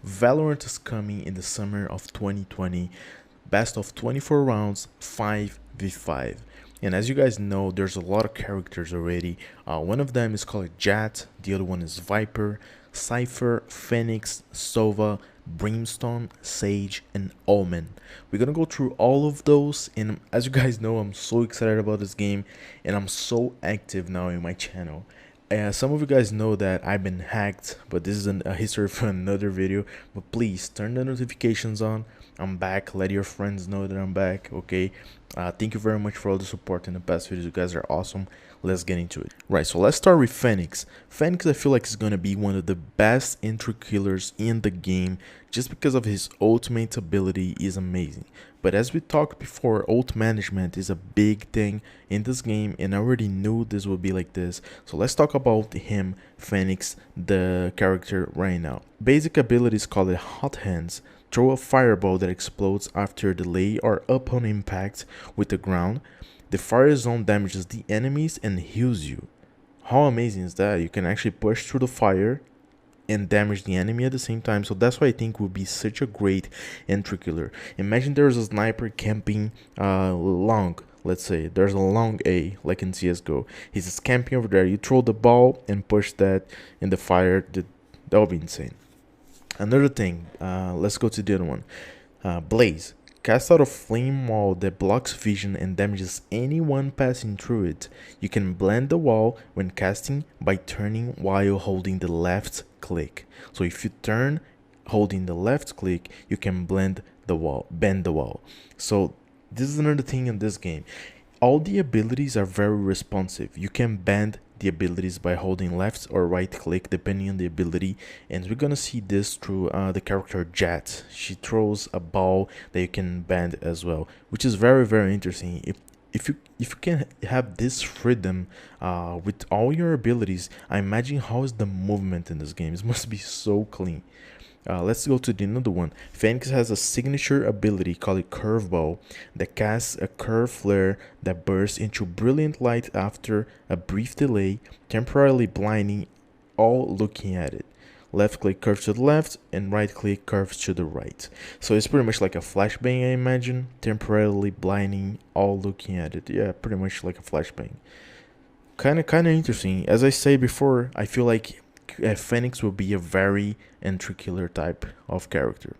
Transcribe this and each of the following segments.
Valorant is coming in the summer of 2020, best of 24 rounds, 5v5. And as you guys know, there's a lot of characters already. One of them is called Jat, the other one is Viper, Cypher, Phoenix, Sova, Brimstone, Sage, and Omen. We're gonna go through all of those, and as you guys know, I'm so excited about this game, and I'm so active now in my channel. Some of you guys know that I've been hacked, but this is a history for another video. But please turn the notifications on. I'm back. Let your friends know that I'm back. Okay. Thank you very much for all the support in the past videos. You guys are awesome. Let's get into it. Right. So let's start with Phoenix. Phoenix, I feel like is gonna be one of the best entry killers in the game, just because of his ultimate ability is amazing. But as we talked before, ult management is a big thing in this game, and I already knew this would be like this. So let's talk about him, Phoenix, the character right now. Basic abilities call it Hot Hands. Throw a fireball that explodes after a delay or upon impact with the ground. The fire zone damages the enemies and heals you. How amazing is that? You can actually push through the fire and damage the enemy at the same time. So that's why I think would be such a great entry killer. Imagine there's a sniper camping long. Let's say there's a long A, like in CSGO. He's just camping over there. You throw the ball and push that in the fire. That would be insane. Another thing, let's go to the other one. Blaze. Cast out a flame wall that blocks vision and damages anyone passing through it. You can blend the wall when casting by turning while holding the left click. So if you turn holding the left click, you can blend the wall, bend the wall. So this is another thing in this game. All the abilities are very responsive. You can bend the abilities by holding left or right click depending on the ability, and we're gonna see this through the character Jet. She throws a ball that you can bend as well, which is very interesting. If you can have this freedom with all your abilities, I imagine how is the movement in this game. It must be so clean. Let's go to the another one. Phoenix has a signature ability called Curveball that casts a curve flare that bursts into brilliant light after a brief delay, temporarily blinding all looking at it. Left click curves to the left and right click curves to the right. So it's pretty much like a flashbang, I imagine, temporarily blinding all looking at it. Yeah, pretty much like a flashbang. Kind of interesting. As I said before, I feel like Phoenix will be a very entry killer type of character.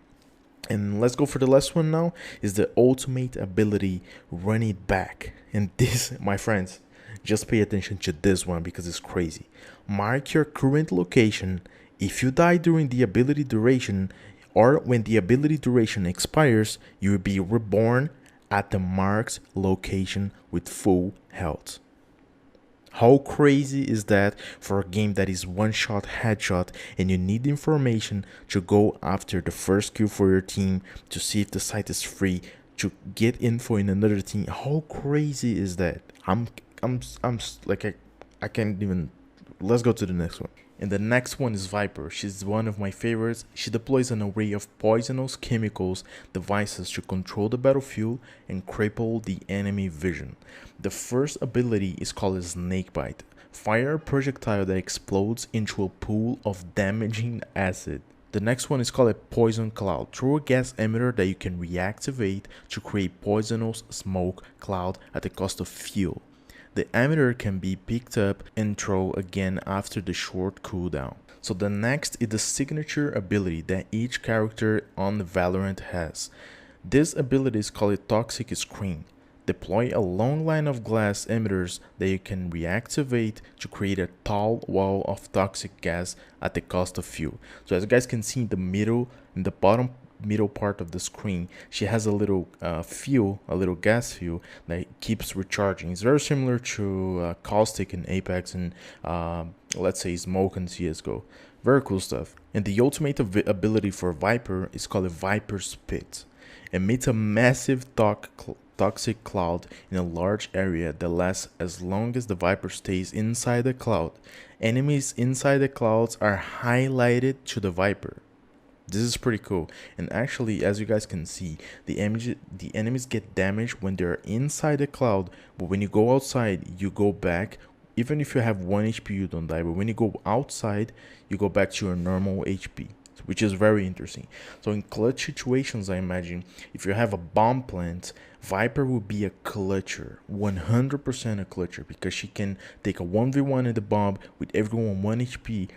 And let's go for the last one now, is the ultimate ability, Run It Back. And this, my friends, just pay attention to this one because it's crazy. Mark your current location. If you die during the ability duration or when the ability duration expires, you will be reborn at the marked location with full health. How crazy is that for a game that is one shot headshot and you need information to go after the first kill for your team, to see if the site is free, to get info in another team? How crazy is that? I'm like I can't even. Let's go to the next one. And the next one is Viper. She's one of my favorites. She deploys an array of poisonous chemicals devices to control the battlefield and cripple the enemy vision. The first ability is called Snakebite. Fire a projectile that explodes into a pool of damaging acid. The next one is called a Poison Cloud. Throw a gas emitter that you can reactivate to create poisonous smoke cloud at the cost of fuel. The emitter can be picked up and thrown again after the short cooldown. So the next is the signature ability that each character on the Valorant has. This ability is called Toxic Screen. Deploy a long line of glass emitters that you can reactivate to create a tall wall of toxic gas at the cost of fuel. So as you guys can see in the bottom middle part of the screen, she has a little a little gas fuel that keeps recharging. It's very similar to caustic in Apex and let's say smoke in CSGO. Very cool stuff. And the ultimate ability for Viper is called a Viper Spit. Emits a massive toxic cloud in a large area that lasts as long as the Viper stays inside the cloud. Enemies inside the clouds are highlighted to the Viper. This is pretty cool, and actually, as you guys can see, the enemies get damaged when they're inside the cloud, but when you go outside, you go back. Even if you have 1 HP, you don't die, but when you go outside, you go back to your normal HP. which is very interesting. So in clutch situations, I imagine if you have a bomb plant, Viper will be a clutcher, 100% a clutcher, because she can take a 1v1 in the bomb with everyone 1 HP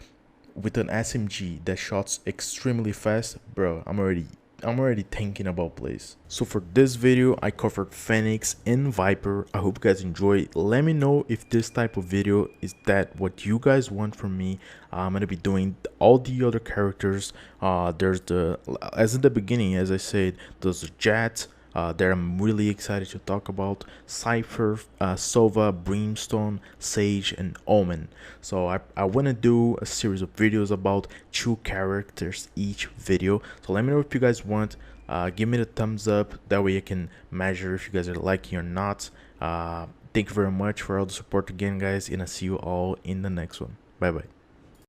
with an SMG that shots extremely fast. Bro, I'm already thinking about plays. So for this video, I covered Phoenix and Viper. I hope you guys enjoy. Let me know if this type of video is that what you guys want from me. I'm gonna be doing all the other characters. There's the, as in the beginning, as I said, there's the Jet. That I'm really excited to talk about: Cypher, Sova, Brimstone, Sage, and Omen. So I want to do a series of videos about 2 characters each video. So let me know if you guys want. Give me the thumbs up. That way I can measure if you guys are liking or not. Thank you very much for all the support again, guys, and I'll see you all in the next one. Bye bye.